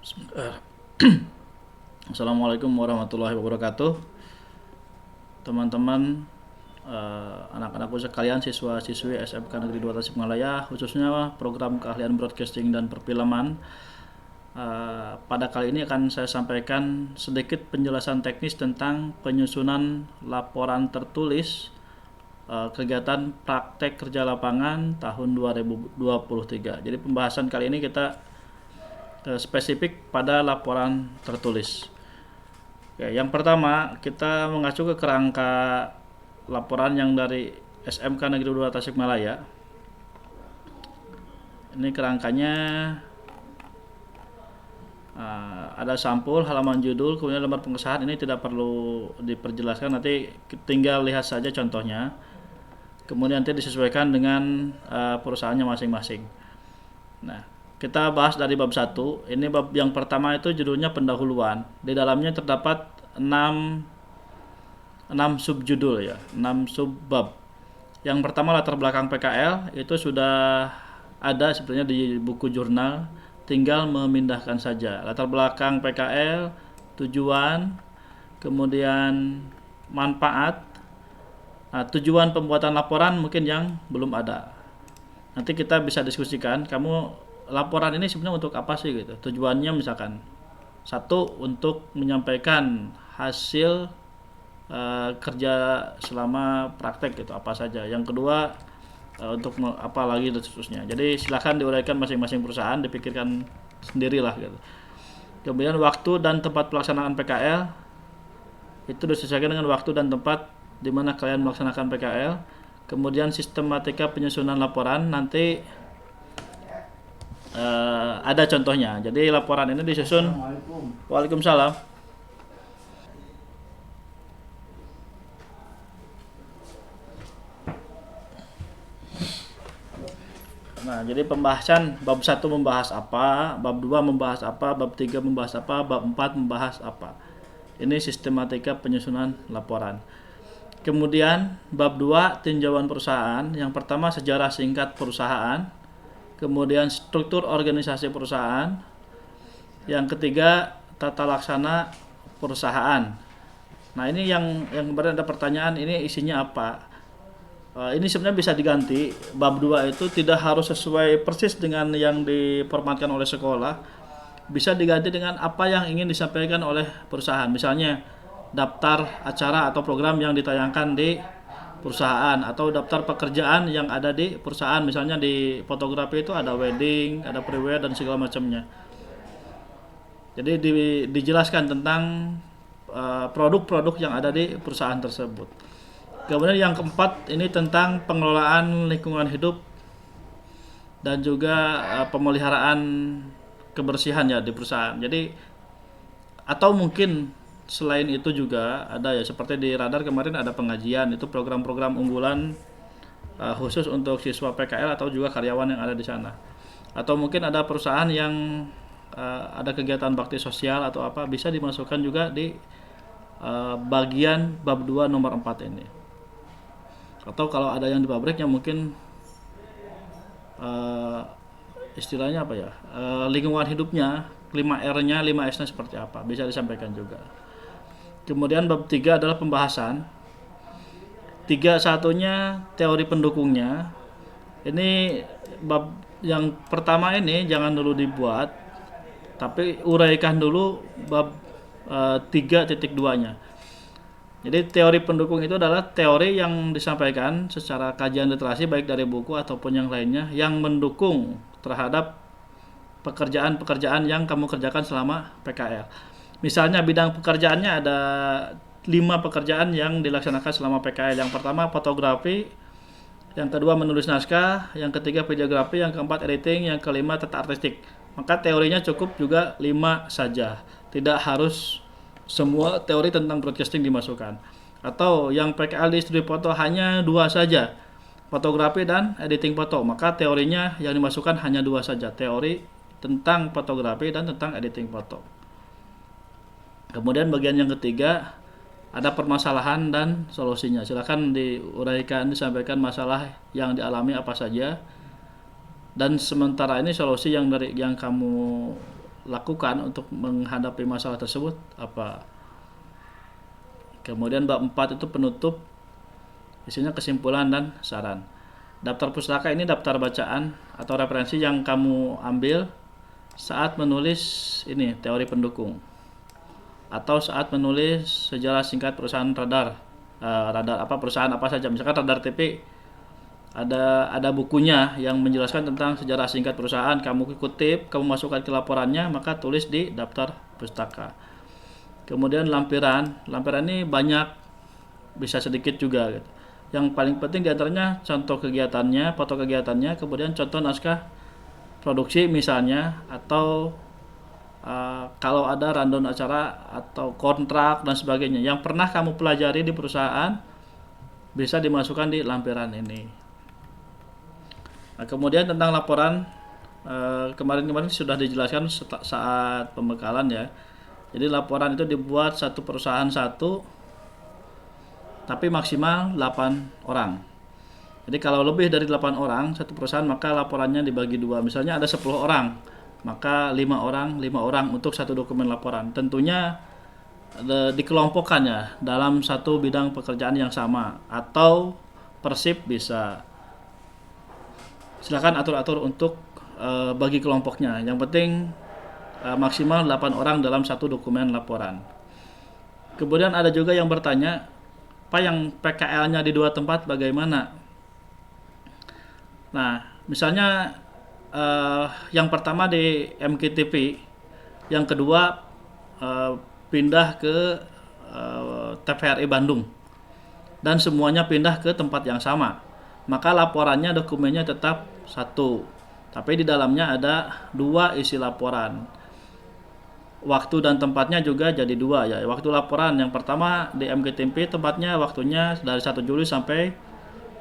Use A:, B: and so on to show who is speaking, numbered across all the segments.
A: Bismillah. Assalamualaikum warahmatullahi wabarakatuh. Teman-teman, anak-anakku sekalian, siswa-siswi SMK Negeri 2 Tasikmalaya, khususnya program keahlian broadcasting dan perfilman. Pada kali ini akan saya sampaikan sedikit penjelasan teknis tentang penyusunan laporan tertulis kegiatan praktek kerja lapangan tahun 2023. Jadi pembahasan kali ini kita spesifik pada laporan tertulis. Oke, yang pertama kita mengacu ke kerangka laporan yang dari SMK Negeri 2 Tasikmalaya. Ini kerangkanya ada sampul, halaman judul, kemudian lembar pengesahan. Ini tidak perlu diperjelaskan, nanti tinggal lihat saja contohnya. Kemudian nanti disesuaikan dengan perusahaannya masing-masing. Nah, kita bahas dari bab 1. Ini bab yang pertama itu judulnya pendahuluan. Di dalamnya terdapat 6 subjudul ya, 6 subbab. Yang pertama latar belakang PKL, itu sudah ada sebenarnya di buku jurnal, tinggal memindahkan saja. Latar belakang PKL, tujuan, kemudian manfaat. Nah, tujuan pembuatan laporan mungkin yang belum ada. Nanti kita bisa diskusikan, kamu laporan ini sebenarnya untuk apa sih gitu. Tujuannya misalkan satu, untuk menyampaikan hasil kerja selama praktek gitu, apa saja. Yang kedua, untuk apa lagi dan seterusnya. Jadi silakan diuraikan masing-masing perusahaan, dipikirkan sendirilah gitu. Kemudian waktu dan tempat pelaksanaan PKL itu disesuaikan dengan waktu dan tempat di mana kalian melaksanakan PKL. Kemudian sistematika penyusunan laporan nanti ada contohnya. Jadi laporan ini disusun. Waalaikumsalam. Nah, jadi pembahasan bab 1 membahas apa, bab 2 membahas apa, bab 3 membahas apa, bab 4 membahas apa. Ini sistematika penyusunan laporan. Kemudian bab 2 tinjauan perusahaan. Yang pertama sejarah singkat perusahaan. Kemudian struktur organisasi perusahaan. Yang ketiga tata laksana perusahaan. Nah, ini yang kemarin ada pertanyaan, ini isinya apa? Ini sebenarnya bisa diganti. Bab 2 itu tidak harus sesuai persis dengan yang diformatkan oleh sekolah. Bisa diganti dengan apa yang ingin disampaikan oleh perusahaan. Misalnya daftar acara atau program yang ditayangkan di perusahaan, atau daftar pekerjaan yang ada di perusahaan. Misalnya di fotografi itu ada wedding, ada pre-wed dan segala macamnya. Jadi dijelaskan tentang produk-produk yang ada di perusahaan tersebut. Kemudian yang keempat ini tentang pengelolaan lingkungan hidup dan juga pemeliharaan kebersihan ya di perusahaan. Jadi atau mungkin selain itu juga ada ya, seperti di Radar kemarin ada pengajian, itu program-program unggulan khusus untuk siswa PKL atau juga karyawan yang ada di sana. Atau mungkin ada perusahaan yang ada kegiatan bakti sosial atau apa, bisa dimasukkan juga di bagian bab 2 nomor 4 ini. Atau kalau ada yang di pabriknya mungkin istilahnya apa ya, lingkungan hidupnya, 5R-nya, 5S-nya seperti apa, bisa disampaikan juga. Kemudian bab 3 adalah pembahasan. 3.1-nya teori pendukungnya. Ini bab yang pertama ini jangan dulu dibuat, tapi uraikan dulu bab 3.2-nya. Jadi teori pendukung itu adalah teori yang disampaikan secara kajian literasi baik dari buku ataupun yang lainnya yang mendukung terhadap pekerjaan-pekerjaan yang kamu kerjakan selama PKL. Misalnya bidang pekerjaannya ada 5 pekerjaan yang dilaksanakan selama PKL. Yang pertama fotografi, yang kedua menulis naskah, yang ketiga videografi, yang keempat editing, yang kelima tata artistik. Maka teorinya cukup juga 5 saja. Tidak harus semua teori tentang broadcasting dimasukkan. Atau yang PKL di studi foto hanya 2 saja, fotografi dan editing foto. Maka teorinya yang dimasukkan hanya 2 saja, teori tentang fotografi dan tentang editing foto. Kemudian bagian yang ketiga ada permasalahan dan solusinya. Silakan diuraikan, disampaikan masalah yang dialami apa saja, dan sementara ini solusi yang kamu lakukan untuk menghadapi masalah tersebut apa. Kemudian bab 4 itu penutup, isinya kesimpulan dan saran. Daftar pustaka ini daftar bacaan atau referensi yang kamu ambil saat menulis ini teori pendukung atau saat menulis sejarah singkat perusahaan radar. Radar apa, perusahaan apa saja, misalkan radar TP, ada bukunya yang menjelaskan tentang sejarah singkat perusahaan, kamu kutip, kamu masukkan ke laporannya, maka tulis di daftar pustaka. Kemudian lampiran ini banyak, bisa sedikit juga gitu. Yang paling penting diantaranya contoh kegiatannya, foto kegiatannya, kemudian contoh naskah produksi misalnya, atau kalau ada rundown acara atau kontrak dan sebagainya yang pernah kamu pelajari di perusahaan, bisa dimasukkan di lampiran ini. Nah, kemudian tentang laporan, kemarin sudah dijelaskan saat pembekalan ya. Jadi laporan itu dibuat satu perusahaan satu, tapi maksimal 8 orang. Jadi kalau lebih dari 8 orang satu perusahaan, maka laporannya dibagi dua. Misalnya ada 10 orang, maka 5 orang untuk satu dokumen laporan. Tentunya dikelompokkan ya dalam satu bidang pekerjaan yang sama, atau persip bisa. Silakan atur-atur untuk bagi kelompoknya. Yang penting maksimal 8 orang dalam satu dokumen laporan. Kemudian ada juga yang bertanya, apa yang PKL-nya di dua tempat bagaimana? Nah, misalnya yang pertama di MKTP, yang kedua pindah ke TVRI Bandung, dan semuanya pindah ke tempat yang sama, maka laporannya, dokumennya tetap satu, tapi di dalamnya ada 2 isi laporan. Waktu dan tempatnya juga jadi 2 ya. Waktu laporan yang pertama di MKTP, tempatnya waktunya dari 1 Juli sampai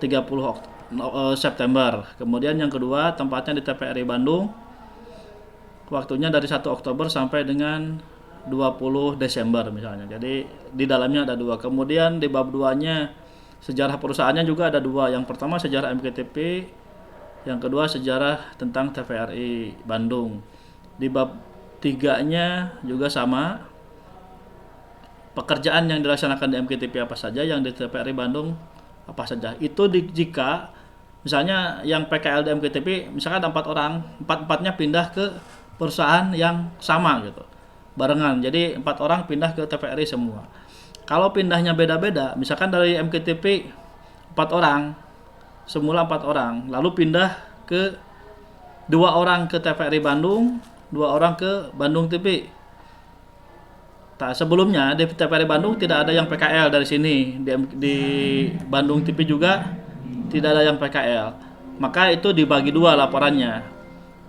A: 30 September. Kemudian yang kedua tempatnya di TVRI Bandung, waktunya dari 1 Oktober sampai dengan 20 Desember misalnya. Jadi di dalamnya ada 2. Kemudian di bab 2-nya sejarah perusahaannya juga ada 2. Yang pertama sejarah MKTP, yang kedua sejarah tentang TVRI Bandung. Di bab 3-nya juga sama, pekerjaan yang dilaksanakan di MKTP apa saja, yang di TVRI Bandung apa saja. Itu jika misalnya yang PKL di MKTP misalkan 4 orang, 4-4-nya pindah ke perusahaan yang sama gitu, barengan. Jadi 4 orang pindah ke TVRI semua. Kalau pindahnya beda-beda, misalkan dari MKTP 4 orang, semula 4 orang, lalu pindah ke 2 orang ke TVRI Bandung, 2 orang ke Bandung TV. Sebelumnya di TVRI Bandung tidak ada yang PKL dari sini, di Bandung TV juga tidak ada yang PKL. Maka itu dibagi 2 laporannya.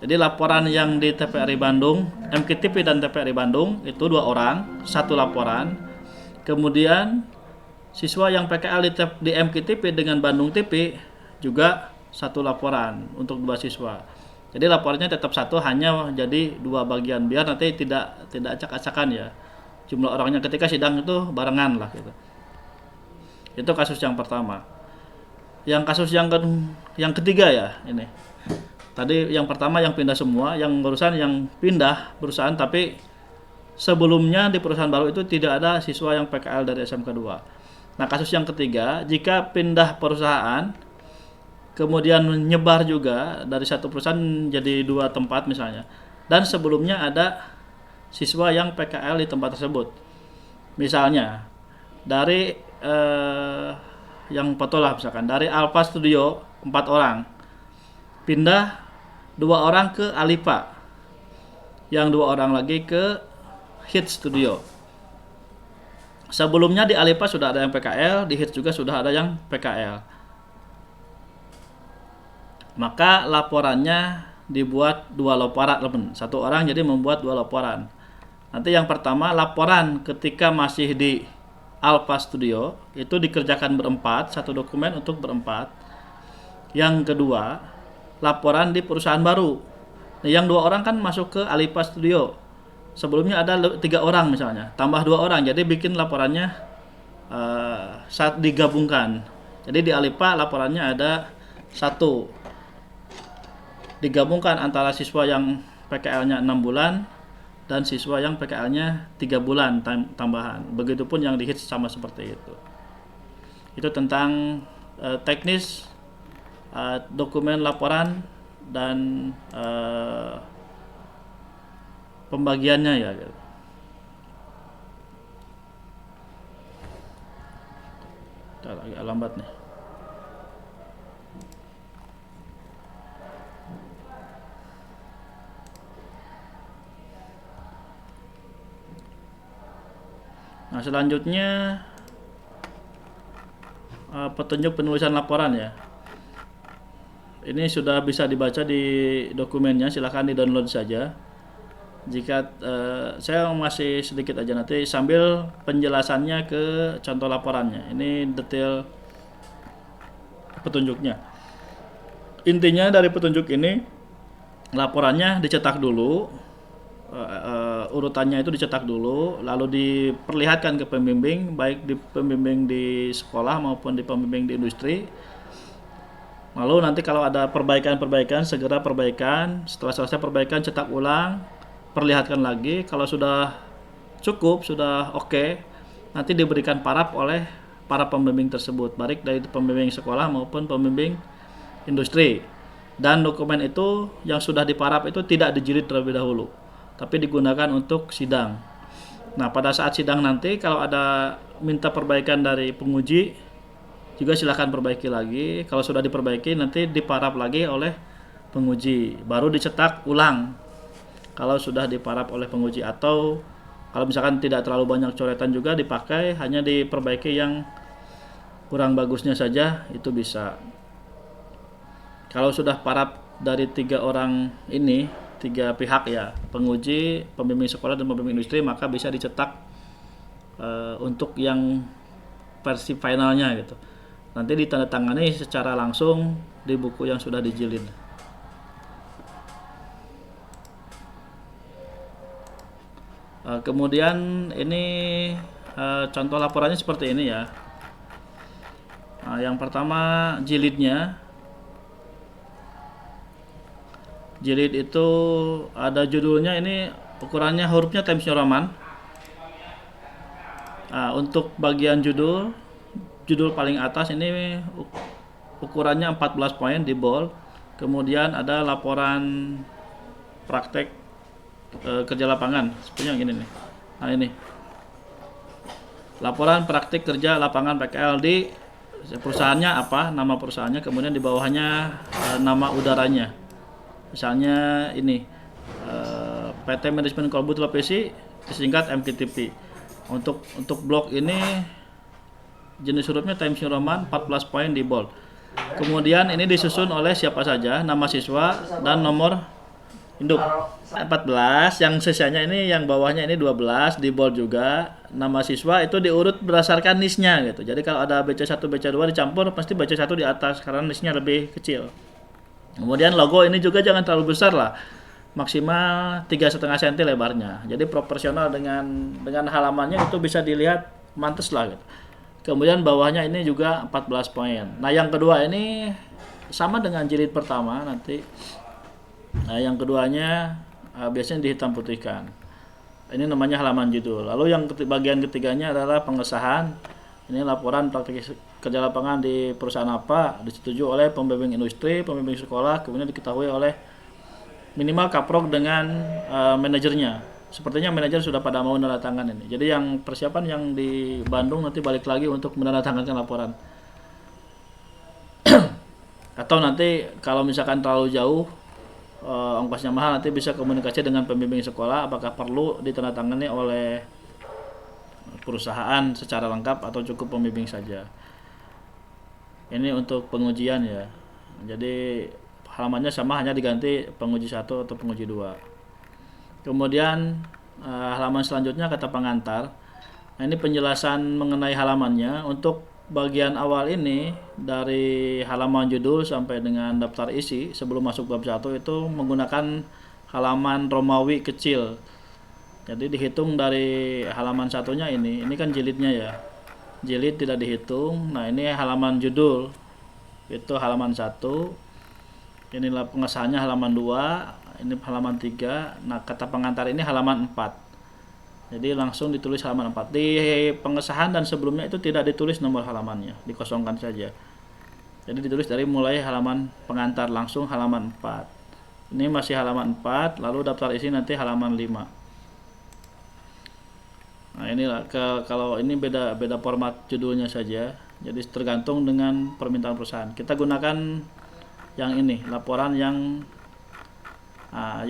A: Jadi laporan yang di TVRI Bandung, MKTP dan TVRI Bandung itu 2 orang, 1 laporan. Kemudian siswa yang PKL di MKTP dengan Bandung TV juga 1 laporan untuk 2 siswa. Jadi laporannya tetap 1, hanya jadi 2 bagian biar nanti tidak acak-acakan ya. Jumlah orangnya ketika sidang itu barengan lah gitu. Itu kasus yang pertama. Yang kasus yang ketiga ya ini. Tadi yang pertama yang pindah semua, yang barusan yang pindah perusahaan tapi sebelumnya di perusahaan baru itu tidak ada siswa yang PKL dari SMK 2. Nah, kasus yang ketiga, jika pindah perusahaan kemudian menyebar juga dari satu perusahaan jadi 2 tempat misalnya, dan sebelumnya ada siswa yang PKL di tempat tersebut. Misalnya dari yang foto lah, misalkan dari Alpha Studio 4 orang, pindah 2 orang ke Alipa, yang 2 orang lagi ke Hit Studio. Sebelumnya di Alipa sudah ada yang PKL, di Hit juga sudah ada yang PKL. Maka laporannya dibuat 2 laporan, 1 orang jadi membuat 2 laporan. Nanti yang pertama, laporan ketika masih di Alpha Studio itu dikerjakan berempat, 1 dokumen untuk berempat. Yang kedua, laporan di perusahaan baru. Nah, yang 2 orang kan masuk ke Alipa Studio. Sebelumnya ada 3 orang misalnya, tambah 2 orang, jadi bikin laporannya saat digabungkan. Jadi di Alipa laporannya ada 1, digabungkan antara siswa yang PKL-nya 6 bulan dan siswa yang PKL-nya 3 bulan tambahan. Begitupun yang di HITS sama seperti itu. Itu tentang teknis dokumen laporan dan pembagiannya ya. Agak lambat nih. Nah, selanjutnya petunjuk penulisan laporan ya. Ini sudah bisa dibaca di dokumennya, silahkan di-download saja. Jika saya masih sedikit aja nanti sambil penjelasannya ke contoh laporannya. Ini detail petunjuknya. Intinya dari petunjuk ini, laporannya dicetak dulu, urutannya itu dicetak dulu, lalu diperlihatkan ke pembimbing, baik di pembimbing di sekolah maupun di pembimbing di industri. Lalu nanti kalau ada perbaikan-perbaikan, segera perbaikan. Setelah selesai perbaikan, cetak ulang, perlihatkan lagi. Kalau sudah cukup, sudah oke, nanti diberikan paraf oleh para pembimbing tersebut, baik dari pembimbing sekolah maupun pembimbing industri. Dan dokumen itu yang sudah diparaf itu tidak dijilid terlebih dahulu, tapi digunakan untuk sidang. Nah, pada saat sidang nanti kalau ada minta perbaikan dari penguji, juga silahkan perbaiki lagi. Kalau sudah diperbaiki nanti diparaf lagi oleh penguji, baru dicetak ulang kalau sudah diparaf oleh penguji. Atau kalau misalkan tidak terlalu banyak coretan juga dipakai, hanya diperbaiki yang kurang bagusnya saja, itu bisa. Kalau sudah paraf dari 3 orang ini, 3 pihak ya, penguji, pembimbing sekolah dan pembimbing industri, maka bisa dicetak untuk yang versi finalnya gitu. Nanti ditandatangani secara langsung di buku yang sudah dijilid. Kemudian ini contoh laporannya seperti ini ya. Yang pertama jilidnya. Jilid itu ada judulnya, ini ukurannya hurufnya Times New Roman. Untuk bagian judul paling atas ini ukurannya 14 poin di bold. Kemudian ada laporan praktek kerja lapangan, seperti yang ini nih. Nah, ini laporan praktik kerja lapangan PKL di perusahaannya apa, nama perusahaannya, kemudian di bawahnya nama udaranya. Misalnya ini PT Manajemen Kolbu Televisi, disingkat MKTP. Untuk blok ini jenis hurufnya Times New Roman, 14 poin di bold. Kemudian ini disusun oleh siapa saja, nama siswa dan nomor induk. 14, yang sisanya ini yang bawahnya ini 12 di bold juga. Nama siswa itu diurut berdasarkan NIS-nya gitu. Jadi kalau ada BC1, BC2 dicampur, pasti BC1 di atas karena NIS-nya lebih kecil. Kemudian logo ini juga jangan terlalu besar lah, maksimal 3,5 cm lebarnya. Jadi proporsional dengan halamannya, itu bisa dilihat mantes lah gitu. Kemudian bawahnya ini juga 14 poin. Nah, yang kedua ini sama dengan jilid pertama nanti. Nah, yang keduanya biasanya dihitam putihkan. Ini namanya halaman judul. Lalu yang bagian ketiganya adalah pengesahan. Ini laporan praktik kerja lapangan di perusahaan apa, disetujui oleh pembimbing industri, pembimbing sekolah, kemudian diketahui oleh minimal kaprok dengan manajernya. Sepertinya manajer sudah pada mau menandatangan ini. Jadi yang persiapan yang di Bandung nanti balik lagi untuk menandatangankan laporan. Atau nanti kalau misalkan terlalu jauh, ongkosnya mahal, nanti bisa komunikasi dengan pembimbing sekolah apakah perlu ditandatangani oleh perusahaan secara lengkap atau cukup pembimbing saja. Ini untuk pengujian ya. Jadi halamannya sama, hanya diganti penguji 1 atau penguji 2. Kemudian halaman selanjutnya kata pengantar. Nah, ini penjelasan mengenai halamannya. Untuk bagian awal ini dari halaman judul sampai dengan daftar isi sebelum masuk bab 1 itu menggunakan halaman Romawi kecil. Jadi dihitung dari halaman satunya ini kan jilidnya ya. Jilid tidak dihitung. Nah, ini halaman judul. Itu halaman 1. Inilah pengesahannya halaman 2. ini halaman 3. Nah, kata pengantar ini halaman 4. Jadi langsung ditulis halaman 4. Di pengesahan dan sebelumnya itu tidak ditulis nomor halamannya, dikosongkan saja. Jadi ditulis dari mulai halaman pengantar langsung halaman 4. Ini masih halaman 4, lalu daftar isi nanti halaman 5. Nah, inilah kalau ini beda format judulnya saja. Jadi tergantung dengan permintaan perusahaan. Kita gunakan yang ini, laporan yang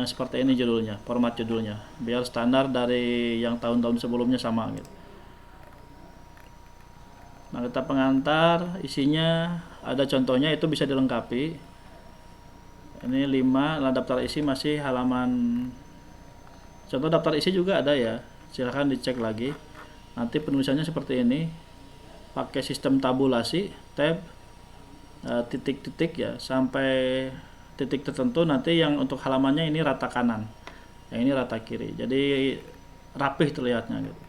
A: seperti ini judulnya, format judulnya, biar standar dari yang tahun-tahun sebelumnya sama gitu. Nah, kata pengantar isinya ada contohnya, itu bisa dilengkapi. Ini 5, lah daftar isi masih halaman, contoh daftar isi juga ada ya, silahkan dicek lagi. Nanti penulisannya seperti ini, pakai sistem tabulasi, tab, titik-titik ya, sampai titik tertentu. Nanti yang untuk halamannya ini rata kanan, yang ini rata kiri, jadi rapih terlihatnya gitu.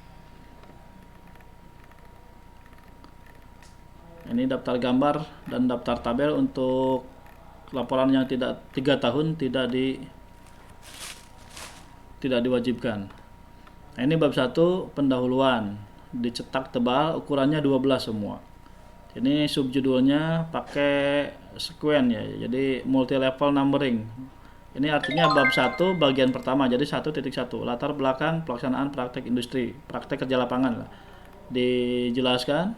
A: Ini daftar gambar dan daftar tabel untuk laporan yang tidak 3 tahun tidak diwajibkan. Nah, ini bab 1 pendahuluan, dicetak tebal, ukurannya 12 semua. Ini subjudulnya pakai sekuen ya, jadi multi level numbering. Ini artinya bab 1 bagian pertama, jadi 1.1 latar belakang pelaksanaan praktek industri, praktek kerja lapangan lah, dijelaskan.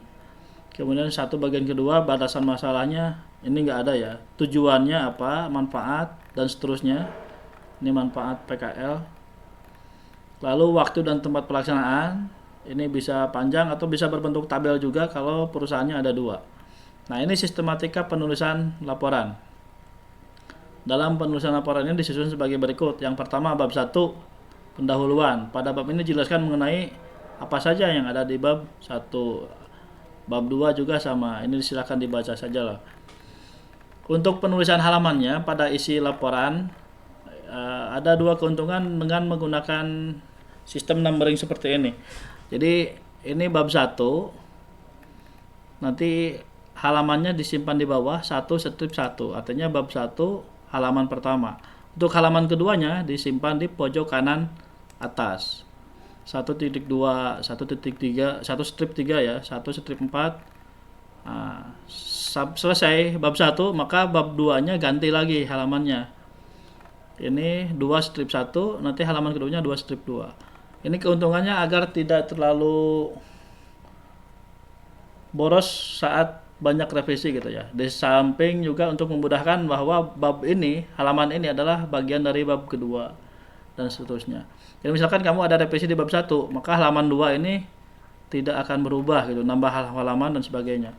A: Kemudian 1 bagian kedua, batasan masalahnya ini enggak ada ya, tujuannya apa, manfaat dan seterusnya. Ini manfaat PKL. Lalu waktu dan tempat pelaksanaan, ini bisa panjang atau bisa berbentuk tabel juga kalau perusahaannya ada 2. Nah, ini sistematika penulisan laporan. Dalam penulisan laporan ini disusun sebagai berikut. Yang pertama, bab 1 pendahuluan. Pada bab ini dijelaskan mengenai apa saja yang ada di bab 1. Bab 2 juga sama. Ini silakan dibaca saja lah. Untuk penulisan halamannya pada isi laporan ada 2 keuntungan dengan menggunakan sistem numbering seperti ini. Jadi ini bab 1, nanti halamannya disimpan di bawah 1 strip 1, artinya bab 1 halaman pertama. Untuk halaman keduanya disimpan di pojok kanan atas, 1.2, 1.3, 1 strip 3 ya, 1 strip 4. Nah, selesai bab 1, maka bab 2 nya ganti lagi halamannya. Ini 2 strip 1, nanti halaman keduanya 2 strip 2. Ini keuntungannya agar tidak terlalu boros saat banyak revisi gitu ya. Di samping juga untuk memudahkan bahwa bab ini, halaman ini adalah bagian dari bab kedua dan seterusnya. Jadi misalkan kamu ada revisi di bab 1, maka halaman 2 ini tidak akan berubah gitu, nambah halaman dan sebagainya.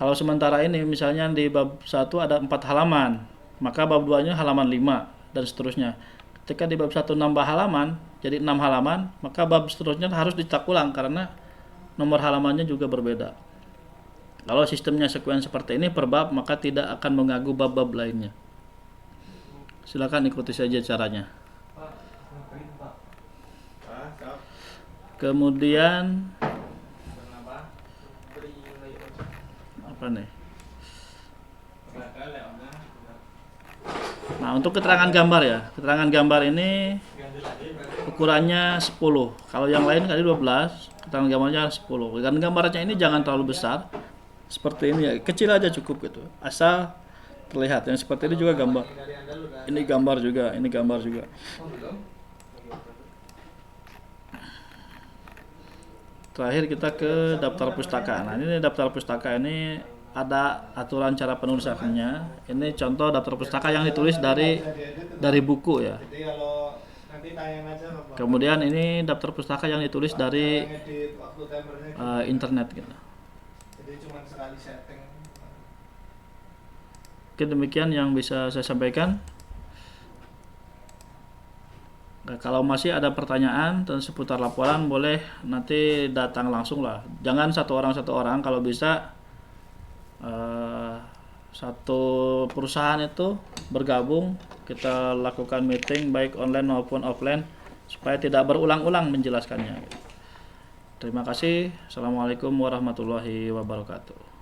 A: Kalau sementara ini misalnya di bab 1 ada 4 halaman, maka bab 2-nya halaman 5 dan seterusnya. Ketika di bab 1 nambah halaman jadi 6 halaman, maka bab seterusnya harus dicetak ulang karena nomor halamannya juga berbeda. Kalau sistemnya sekuen seperti ini per bab, maka tidak akan mengganggu bab-bab lainnya. Silakan ikuti saja caranya. Kemudian apa nih? Nah, untuk keterangan gambar ya. Keterangan gambar ini ukurannya 10. Kalau yang lain tadi 12, keterangan gambarnya 10. Dan gambarnya ini jangan terlalu besar. Seperti ini ya, kecil aja cukup gitu. Asal terlihat. Yang seperti ini juga gambar. Ini gambar juga, ini gambar juga. Terakhir kita ke daftar pustaka. Nah, ini daftar pustaka ini ada aturan cara penulisannya. Ini contoh daftar pustaka yang ditulis dari buku ya. Kemudian ini daftar pustaka yang ditulis dari internet gitu. Oke, demikian yang bisa saya sampaikan. Nah, kalau masih ada pertanyaan tentang seputar laporan, boleh nanti datang langsung lah. Jangan satu orang, kalau bisa satu perusahaan itu bergabung, kita lakukan meeting baik online maupun offline supaya tidak berulang-ulang menjelaskannya. Terima kasih. Assalamualaikum warahmatullahi wabarakatuh.